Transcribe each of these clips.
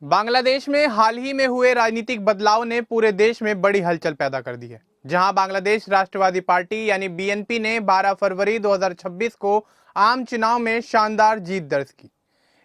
बांग्लादेश में हाल ही में हुए राजनीतिक बदलाव ने पूरे देश में बड़ी हलचल पैदा कर दी है। जहां बांग्लादेश राष्ट्रवादी पार्टी यानी बीएनपी ने 12 फरवरी 2026 को आम चुनाव में शानदार जीत दर्ज की।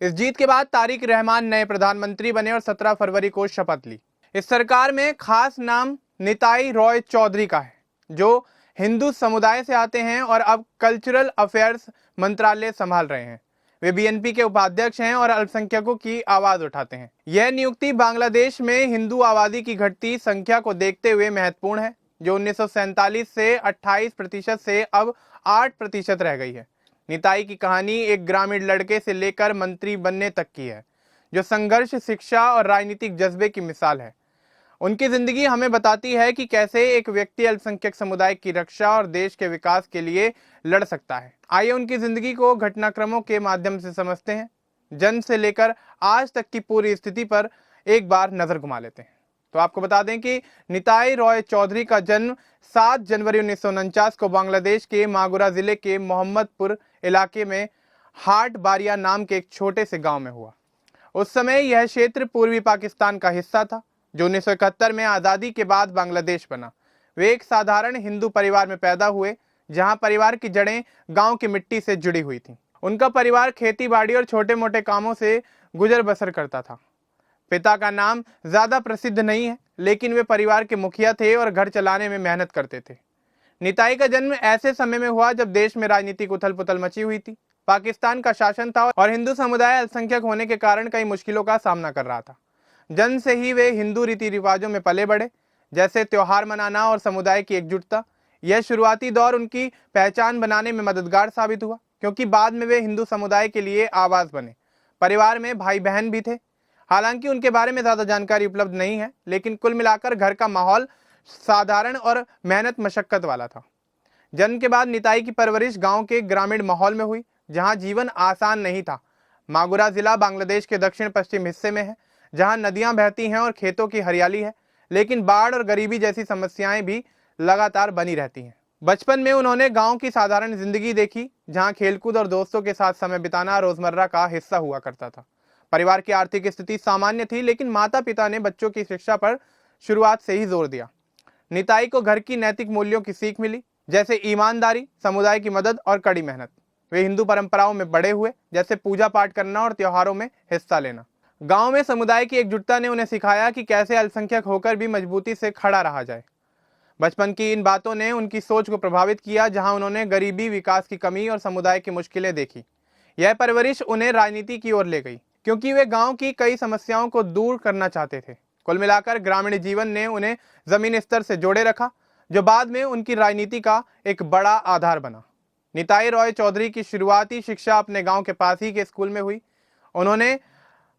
इस जीत के बाद तारिक रहमान नए प्रधानमंत्री बने और 17 फरवरी को शपथ ली। इस सरकार में खास नाम निताई रॉय चौधरी का है, जो हिंदू समुदाय से आते हैं और अब कल्चरल अफेयर्स मंत्रालय संभाल रहे हैं। वे बीएनपी के उपाध्यक्ष हैं और अल्पसंख्यकों की आवाज उठाते हैं। यह नियुक्ति बांग्लादेश में हिंदू आबादी की घटती संख्या को देखते हुए महत्वपूर्ण है, जो 1947 से 28% से अब 8% रह गई है। निताई की कहानी एक ग्रामीण लड़के से लेकर मंत्री बनने तक की है, जो संघर्ष, शिक्षा और राजनीतिक जज्बे की मिसाल है। उनकी जिंदगी हमें बताती है कि कैसे एक व्यक्ति अल्पसंख्यक समुदाय की रक्षा और देश के विकास के लिए लड़ सकता है। आइए उनकी जिंदगी को घटनाक्रमों के माध्यम से समझते हैं। जन्म से लेकर आज तक की पूरी स्थिति पर एक बार नजर घुमा लेते हैं। तो आपको बता दें कि निताई रॉय चौधरी का जन्म 7 जनवरी 1949 को बांग्लादेश के मागुरा जिले के मोहम्मदपुर इलाके में हाट बारिया नाम के एक छोटे से गांव में हुआ। उस समय यह क्षेत्र पूर्वी पाकिस्तान का हिस्सा था, जो 1971 में आज़ादी के बाद बांग्लादेश बना। वे एक साधारण हिंदू परिवार में पैदा हुए, जहां परिवार की जड़ें गांव की मिट्टी से जुड़ी हुई थीं। उनका परिवार खेती बाड़ी और छोटे मोटे कामों से गुजर बसर करता था। पिता का नाम ज्यादा प्रसिद्ध नहीं है, लेकिन वे परिवार के मुखिया थे और घर चलाने में मेहनत करते थे। निताई का जन्म ऐसे समय में हुआ जब देश में राजनीतिक उथल पुथल मची हुई थी। पाकिस्तान का शासन था और हिंदू समुदाय अल्पसंख्यक होने के कारण कई मुश्किलों का सामना कर रहा था। जन्म से ही वे हिंदू रीति रिवाजों में पले बढ़े, जैसे त्योहार मनाना और समुदाय की एकजुटता। यह शुरुआती दौर उनकी पहचान बनाने में मददगार साबित हुआ, क्योंकि बाद में वे हिंदू समुदाय के लिए आवाज बने। परिवार में भाई बहन भी थे। हालांकि उनके बारे में ज्यादा जानकारी उपलब्ध नहीं है, लेकिन कुल मिलाकर घर का माहौल साधारण और मेहनत मशक्कत वाला था। जन्म के बाद निताई की परवरिश गांव के ग्रामीण माहौल में हुई, जहां जीवन आसान नहीं था। मागुरा जिला बांग्लादेश के दक्षिण पश्चिम हिस्से में है, जहां नदियां बहती हैं और खेतों की हरियाली है, लेकिन बाढ़ और गरीबी जैसी समस्याएं भी लगातार बनी रहती हैं। बचपन में उन्होंने गांव की साधारण जिंदगी देखी, जहां खेलकूद और दोस्तों के साथ समय बिताना रोजमर्रा का हिस्सा हुआ करता था। परिवार की आर्थिक स्थिति सामान्य थी, लेकिन माता पिता ने बच्चों की शिक्षा पर शुरुआत से ही जोर दिया। निताई को घर की नैतिक मूल्यों की सीख मिली, जैसे ईमानदारी, समुदाय की मदद और कड़ी मेहनत। वे हिंदू परंपराओं में बड़े हुए, जैसे पूजा पाठ करना और त्योहारों में हिस्सा लेना। गांव में समुदाय की एकजुटता ने उन्हें सिखाया कि कैसे अल्पसंख्यक होकर भी मजबूती से खड़ा रहा जाए। बचपन की इन बातों ने उनकी सोच को प्रभावित किया, जहां उन्होंने गरीबी, विकास की कमी और समुदाय की मुश्किलें देखी। यह परवरिश उन्हें राजनीति की ओर ले गई, क्योंकि वे गांव की कई समस्याओं को दूर करना चाहते थे। कुल मिलाकर ग्रामीण जीवन ने उन्हें जमीनी स्तर से जोड़े रखा, जो बाद में उनकी राजनीति का एक बड़ा आधार बना। निताई रॉय चौधरी की शुरुआती शिक्षा अपने गांव के पास ही के स्कूल में हुई। उन्होंने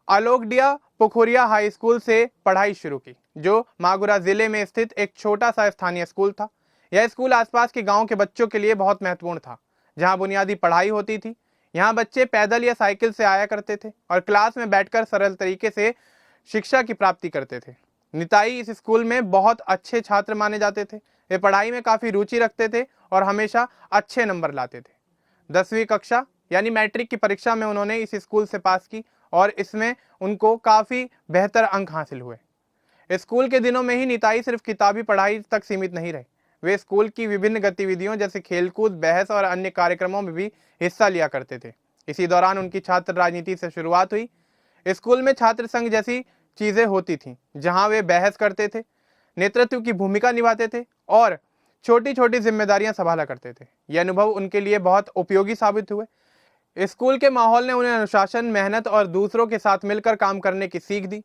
अलोकडिया पोखरिया हाई स्कूल से पढ़ाई शुरू की, जो मागुरा जिले में स्थित एक छोटा सा स्थानीय स्कूल था। यह स्कूल आसपास के गांव के बच्चों के लिए बहुत महत्वपूर्ण था, जहां बुनियादी पढ़ाई होती थी। यहाँ बच्चे पैदल या साइकिल से आया करते थे और क्लास में बैठकर सरल तरीके से शिक्षा की प्राप्ति करते थे। निताई इस स्कूल में बहुत अच्छे छात्र माने जाते थे। वे पढ़ाई में काफी रुचि रखते थे और हमेशा अच्छे नंबर लाते थे। 10वीं कक्षा यानी मैट्रिक की परीक्षा में उन्होंने इस स्कूल से पास की और इसमें उनको काफी बेहतर अंक हासिल हुए। स्कूल के दिनों में ही निताई सिर्फ किताबी पढ़ाई तक सीमित नहीं रहे। वे स्कूल की विभिन्न गतिविधियों जैसे खेलकूद, बहस और अन्य कार्यक्रमों में भी हिस्सा लिया करते थे। इसी दौरान उनकी छात्र राजनीति से शुरुआत हुई। स्कूल में छात्र संघ जैसी चीजें होती थीं, जहां वे बहस करते थे, नेतृत्व की भूमिका निभाते थे और छोटी छोटी जिम्मेदारियां संभाला करते थे। यह अनुभव उनके लिए बहुत उपयोगी साबित हुए। स्कूल के माहौल ने उन्हें अनुशासन, मेहनत और दूसरों के साथ मिलकर काम करने की सीख दी।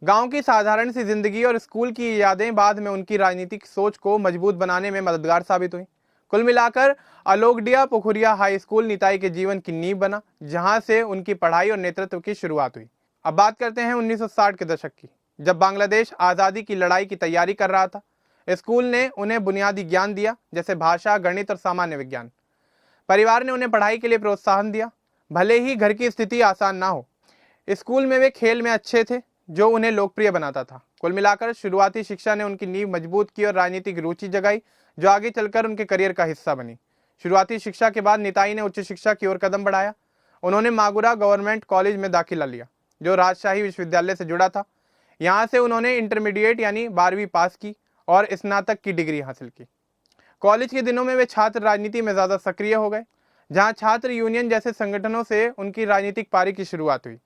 गांव की साधारण सी जिंदगी और स्कूल की यादें बाद में उनकी राजनीतिक सोच को मजबूत बनाने में मददगार साबित हुई। कुल मिलाकर अलोकडिया पोखरिया हाई स्कूल निताई के जीवन की नींव बना, जहां से उनकी पढ़ाई और नेतृत्व की शुरुआत हुई। अब बात करते हैं 1960 के दशक की, जब बांग्लादेश आज़ादी की लड़ाई की तैयारी कर रहा था। स्कूल ने उन्हें बुनियादी ज्ञान दिया, जैसे भाषा, गणित और सामान्य विज्ञान। परिवार ने उन्हें पढ़ाई के लिए प्रोत्साहन दिया, भले ही घर की स्थिति आसान ना हो। स्कूल में वे खेल में अच्छे थे, जो उन्हें लोकप्रिय बनाता था। कुल मिलाकर शुरुआती शिक्षा ने उनकी नींव मजबूत की और राजनीतिक रुचि जगाई, जो आगे चलकर उनके करियर का हिस्सा बनी। शुरुआती शिक्षा के बाद निताई ने उच्च शिक्षा की ओर कदम बढ़ाया। उन्होंने मागुरा गवर्नमेंट कॉलेज में दाखिला लिया, जो राजशाही विश्वविद्यालय से जुड़ा था। यहाँ से उन्होंने इंटरमीडिएट यानी 12वीं पास की और स्नातक की डिग्री हासिल की। कॉलेज के दिनों में वे छात्र राजनीति में ज़्यादा सक्रिय हो गए, जहाँ छात्र यूनियन जैसे संगठनों से उनकी राजनीतिक पारी की शुरुआत हुई।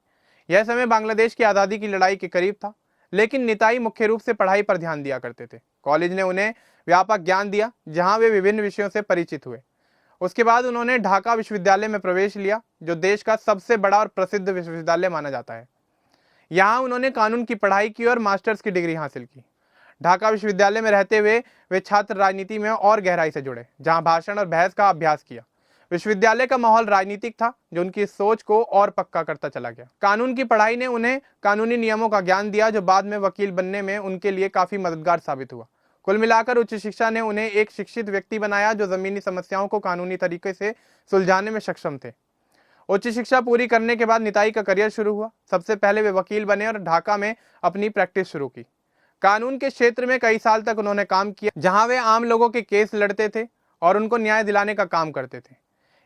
यह समय बांग्लादेश की आज़ादी की लड़ाई के करीब था, लेकिन निताई मुख्य रूप से पढ़ाई पर ध्यान दिया करते थे। कॉलेज ने उन्हें व्यापक ज्ञान दिया, जहाँ वे विभिन्न विषयों से परिचित हुए। उसके बाद उन्होंने ढाका विश्वविद्यालय में प्रवेश लिया, जो देश का सबसे बड़ा और प्रसिद्ध विश्वविद्यालय माना जाता है। यहाँ उन्होंने कानून की पढ़ाई की और मास्टर्स की डिग्री हासिल की। ढाका विश्वविद्यालय में रहते हुए वे छात्र राजनीति में और गहराई से जुड़े, जहाँ भाषण और बहस का अभ्यास किया। विश्वविद्यालय का माहौल राजनीतिक था, जो उनकी सोच को और पक्का करता चला गया। कानून की पढ़ाई ने उन्हें कानूनी नियमों का ज्ञान दिया, जो बाद में वकील बनने में उनके लिए काफी मददगार साबित हुआ। कुल मिलाकर उच्च शिक्षा ने उन्हें एक शिक्षित व्यक्ति बनाया, जो जमीनी समस्याओं को कानूनी तरीके से सुलझाने में सक्षम थे। उच्च शिक्षा पूरी करने के बाद निताई का करियर शुरू हुआ। सबसे पहले वे वकील बने और ढाका में अपनी प्रैक्टिस शुरू की। कानून के क्षेत्र में कई साल तक उन्होंने काम किया, जहां वे आम लोगों के केस लड़ते थे और उनको न्याय दिलाने का काम करते थे।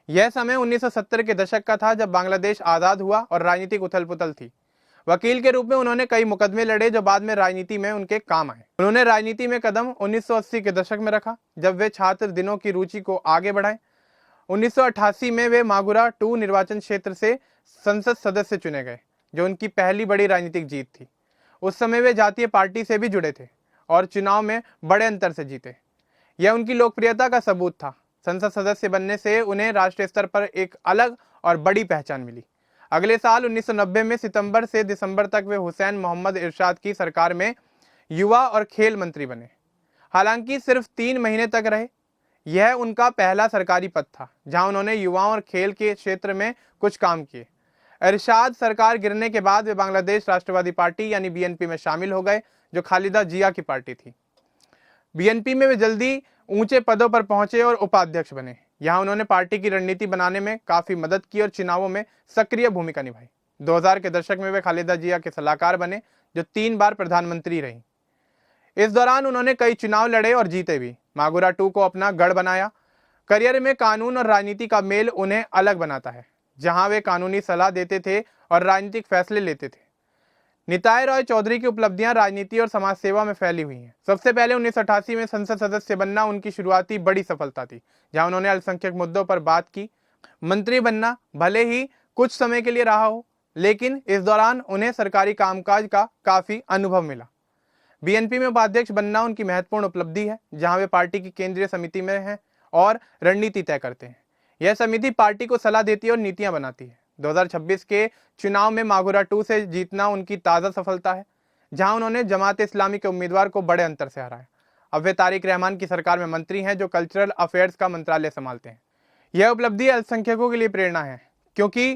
यह समय 1970 के दशक का था, जब बांग्लादेश आज़ाद हुआ और राजनीतिक उथल पुथल थी। वकील के रूप में उन्होंने कई मुकदमे लड़े, जो बाद में राजनीति में उनके काम आए। उन्होंने राजनीति में कदम 1980 के दशक में रखा, जब वे छात्र दिनों की रुचि को आगे बढ़ाए। 1988 में वे मागुरा 2 निर्वाचन क्षेत्र से संसद सदस्य चुने गए, जो उनकी पहली बड़ी राजनीतिक जीत थी। उस समय वे जातीय पार्टी से भी जुड़े थे और चुनाव में बड़े अंतर से जीते। यह उनकी लोकप्रियता का सबूत था। संसद सदस्य बनने से उन्हें राष्ट्रीय स्तर पर एक अलग और बड़ी पहचान मिली। अगले साल 1990 में सितंबर से दिसंबर तक वे हुसैन मोहम्मद इरशाद की सरकार में युवा और खेल मंत्री बने। हालांकि सिर्फ 3 महीने तक रहे। यह उनका पहला सरकारी पद था, जहां उन्होंने युवाओं और खेल के क्षेत्र में कुछ काम किए। इरशाद सरकार गिरने के बाद वे बांग्लादेश राष्ट्रवादी पार्टी यानी बीएनपी में शामिल हो गए, जो खालिदा जिया की पार्टी थी। बीएनपी में वे जल्दी ऊंचे पदों पर पहुंचे और उपाध्यक्ष बने। यहां उन्होंने पार्टी की रणनीति बनाने में काफी मदद की और चुनावों में सक्रिय भूमिका निभाई। 2000 के दशक में वे खालिदा जिया के सलाहकार बने, जो 3 बार प्रधानमंत्री रही। इस दौरान उन्होंने कई चुनाव लड़े और जीते भी। मागुरा 2 को अपना गढ़ बनाया। करियर में कानून और राजनीति का मेल उन्हें अलग बनाता है, जहां वे कानूनी सलाह देते थे और राजनीतिक फैसले लेते थे। निताई रॉय चौधरी की उपलब्धियां राजनीति और समाज सेवा में फैली हुई हैं। सबसे पहले 1988 में संसद सदस्य बनना उनकी शुरुआती बड़ी सफलता थी, जहां उन्होंने अल्पसंख्यक मुद्दों पर बात की। मंत्री बनना भले ही कुछ समय के लिए रहा हो, लेकिन इस दौरान उन्हें सरकारी कामकाज का काफी अनुभव मिला। बीएनपी में उपाध्यक्ष बनना उनकी महत्वपूर्ण उपलब्धि है, जहां वे पार्टी की केंद्रीय समिति में हैं और रणनीति तय करते हैं। यह समिति पार्टी को सलाह देती है और नीतियां बनाती है। 2026 के चुनाव में मागुरा 2 से जीतना उनकी ताज़ा सफलता है, जहां उन्होंने जमात इस्लामी के उम्मीदवार को बड़े अंतर से हराया। अब वे तारिक रहमान की सरकार में मंत्री हैं, जो कल्चरल अफेयर्स का मंत्रालय संभालते हैं। यह उपलब्धि अल्पसंख्यकों के लिए प्रेरणा है, क्योंकि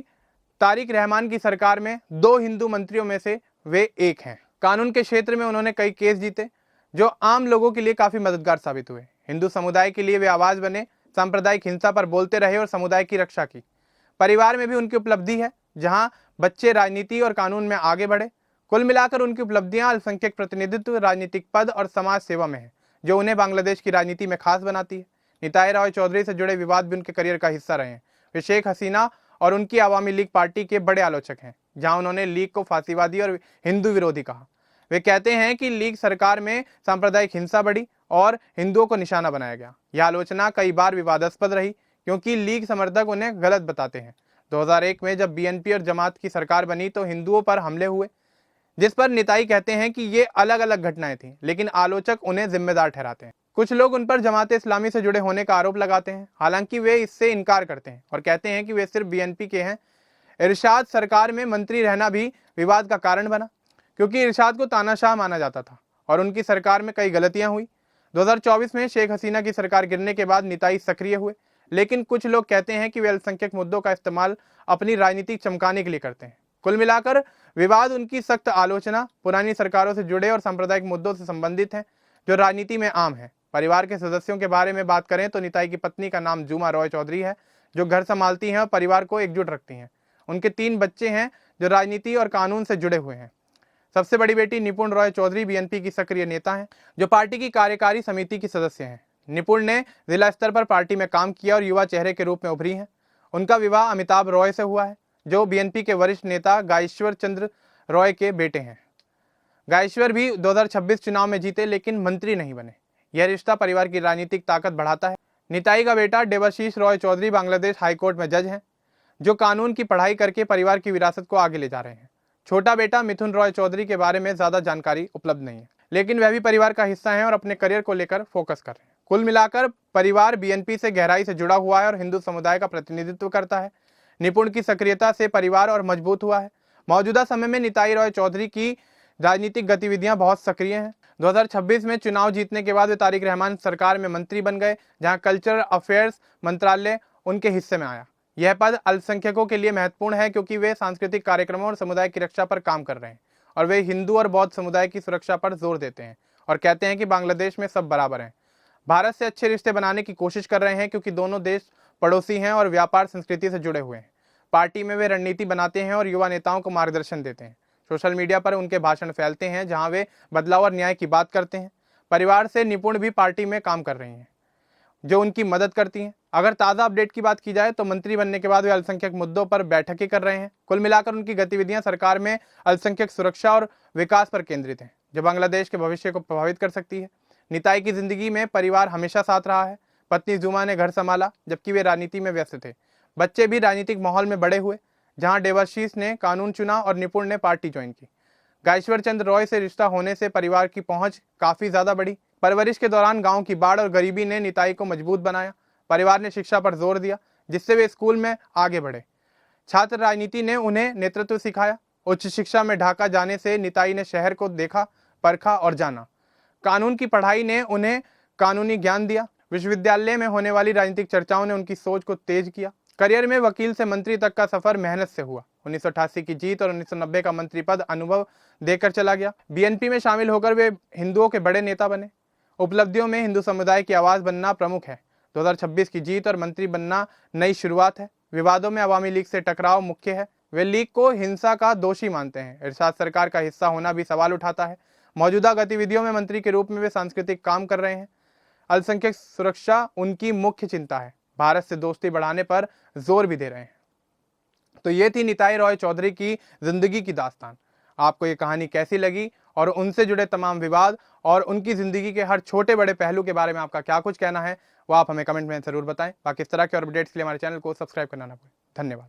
तारिक रहमान की सरकार में 2 हिंदू मंत्रियों में से वे एक हैं। कानून के क्षेत्र में उन्होंने कई केस जीते, जो आम लोगों के लिए काफी मददगार साबित हुए। हिंदू समुदाय के लिए वे आवाज बने, सांप्रदायिक हिंसा पर बोलते रहे और समुदाय की रक्षा की। परिवार में भी उनकी उपलब्धि है, जहां बच्चे राजनीति और कानून में आगे बढ़े। कुल मिलाकर उनकी उपलब्धियां अल्पसंख्यक प्रतिनिधित्व, राजनीतिक पद और समाज सेवा में है, जो उन्हें बांग्लादेश की राजनीति में खास बनाती है। निताई रॉय चौधरी से जुड़े विवाद भी उनके करियर का हिस्सा रहे हैं। वे शेख हसीना और उनकी आवामी लीग पार्टी के बड़े आलोचक हैं, जहां उन्होंने लीग को फांसीवादी और हिंदू विरोधी कहा। वे कहते हैं कि लीग सरकार में सांप्रदायिक हिंसा बढ़ी और हिंदुओं को निशाना बनाया गया। यह आलोचना कई बार विवादास्पद रही, क्योंकि लीग समर्थक उन्हें गलत बताते हैं। 2001 में जब बीएनपी और जमात की सरकार बनी तो हिंदुओं पर हमले हुए, जिस पर निताई कहते हैं कि ये अलग अलग घटनाएं थीं, लेकिन आलोचक उन्हें जिम्मेदार ठहराते हैं। कुछ लोग उन पर जमात इस्लामी से जुड़े होने का आरोप लगाते हैं, हालांकि वे इससे इनकार करते हैं और कहते हैं कि वे सिर्फ बीएनपी के हैं। इरशाद सरकार में मंत्री रहना भी विवाद का कारण बना, क्योंकि इरशाद को तानाशाह माना जाता था और उनकी सरकार में कई गलतियां हुई। 2024 में शेख हसीना की सरकार गिरने के बाद निताई सक्रिय हुए, लेकिन कुछ लोग कहते हैं कि वे अल्पसंख्यक मुद्दों का इस्तेमाल अपनी राजनीति चमकाने के लिए करते हैं। कुल मिलाकर विवाद उनकी सख्त आलोचना, पुरानी सरकारों से जुड़े और सांप्रदायिक मुद्दों से संबंधित हैं, जो राजनीति में आम है। परिवार के सदस्यों के बारे में बात करें तो निताई की पत्नी का नाम जुमा रॉय चौधरी है, जो घर संभालती हैं और परिवार को एकजुट रखती हैं। उनके 3 बच्चे हैं, जो राजनीति और कानून से जुड़े हुए हैं। सबसे बड़ी बेटी निपुण रॉय चौधरी बीएनपी की सक्रिय नेता हैं, जो पार्टी की कार्यकारी समिति की सदस्य हैं। निपुण ने जिला स्तर पर पार्टी में काम किया और युवा चेहरे के रूप में उभरी हैं। उनका विवाह अमिताभ रॉय से हुआ है, जो बीएनपी के वरिष्ठ नेता गायेश्वर चंद्र रॉय के बेटे हैं। गायेश्वर भी 2026 चुनाव में जीते लेकिन मंत्री नहीं बने। यह रिश्ता परिवार की राजनीतिक ताकत बढ़ाता है। निताई का बेटा देवाशीष रॉय चौधरी बांग्लादेश हाईकोर्ट में जज हैं, जो कानून की पढ़ाई करके परिवार की विरासत को आगे ले जा रहे हैं। छोटा बेटा मिथुन रॉय चौधरी के बारे में ज्यादा जानकारी उपलब्ध नहीं है, लेकिन वह भी परिवार का हिस्सा हैं और अपने करियर को लेकर फोकस कर रहे हैं। कुल मिलाकर परिवार बीएनपी से गहराई से जुड़ा हुआ है और हिंदू समुदाय का प्रतिनिधित्व करता है। निपुण की सक्रियता से परिवार और मजबूत हुआ है। मौजूदा समय में निताई रॉय चौधरी की राजनीतिक गतिविधियां बहुत सक्रिय हैं। 2026 में चुनाव जीतने के बाद वे तारिक रहमान सरकार में मंत्री बन गए, जहां कल्चरल अफेयर्स मंत्रालय उनके हिस्से में आया। यह पद अल्पसंख्यकों के लिए महत्वपूर्ण है क्योंकि वे सांस्कृतिक कार्यक्रमों और समुदाय की रक्षा पर काम कर रहे हैं और वे हिंदू और बौद्ध समुदाय की सुरक्षा पर जोर देते हैं और कहते हैं कि बांग्लादेश में सब बराबर हैं। भारत से अच्छे रिश्ते बनाने की कोशिश कर रहे हैं क्योंकि दोनों देश पड़ोसी हैं और व्यापार संस्कृति से जुड़े हुए हैं। पार्टी में वे रणनीति बनाते हैं और युवा नेताओं को मार्गदर्शन देते हैं। सोशल मीडिया पर उनके भाषण फैलते हैं जहां वे बदलाव और न्याय की बात करते हैं। परिवार से निपुण भी पार्टी में काम कर रही हैं, जो उनकी मदद करती हैं। अगर ताज़ा अपडेट की बात की जाए तो मंत्री बनने के बाद वे अल्पसंख्यक मुद्दों पर बैठकें कर रहे हैं। कुल मिलाकर उनकी गतिविधियां सरकार में अल्पसंख्यक सुरक्षा और विकास पर केंद्रित हैं, जो बांग्लादेश के भविष्य को प्रभावित कर सकती है। निताई की जिंदगी में परिवार हमेशा साथ रहा है। पत्नी जुमा ने घर संभाला जबकि वे राजनीति में व्यस्त थे। बच्चे भी राजनीतिक माहौल में बड़े हुए, जहां देवाशीष ने कानून चुना और निपुण ने पार्टी ज्वाइन की। गायेश्वर चंद्र रॉय से रिश्ता होने से परिवार की पहुंच काफी ज्यादा बढ़ी। परवरिश के दौरान गांव की बाढ़ और गरीबी ने निताई को मजबूत बनाया। परिवार ने शिक्षा पर जोर दिया, जिससे वे स्कूल में आगे बढ़े। छात्र राजनीति ने उन्हें नेतृत्व सिखाया। उच्च शिक्षा में ढाका जाने से निताई ने शहर को देखा, परखा और जाना। कानून की पढ़ाई ने उन्हें कानूनी ज्ञान दिया। विश्वविद्यालय में होने वाली राजनीतिक चर्चाओं ने उनकी सोच को तेज किया। करियर में वकील से मंत्री तक का सफर मेहनत से हुआ। 1988 की जीत और 1990 का मंत्री पद अनुभव देकर चला गया। बीएनपी में शामिल होकर वे हिंदुओं के बड़े नेता बने। उपलब्धियों में हिंदू समुदाय की आवाज बनना प्रमुख है। 2026 की जीत और मंत्री बनना नई शुरुआत है। विवादों में अवामी लीग से टकराव मुख्य है। वे लीग को हिंसा का दोषी मानते हैं। इरशाद सरकार का हिस्सा होना भी सवाल उठाता है। मौजूदा गतिविधियों में मंत्री के रूप में वे सांस्कृतिक काम कर रहे हैं। अल्पसंख्यक सुरक्षा उनकी मुख्य चिंता है। भारत से दोस्ती बढ़ाने पर जोर भी दे रहे हैं। तो ये थी निताई रॉय चौधरी की जिंदगी की दास्तान। आपको ये कहानी कैसी लगी और उनसे जुड़े तमाम विवाद और उनकी जिंदगी के हर छोटे बड़े पहलू के बारे में आपका क्या कुछ कहना है, वो आप हमें कमेंट में जरूर बताएं। बाकी इस तरह के और अपडेट्स के लिए हमारे चैनल को सब्सक्राइब करना ना भूलें। धन्यवाद।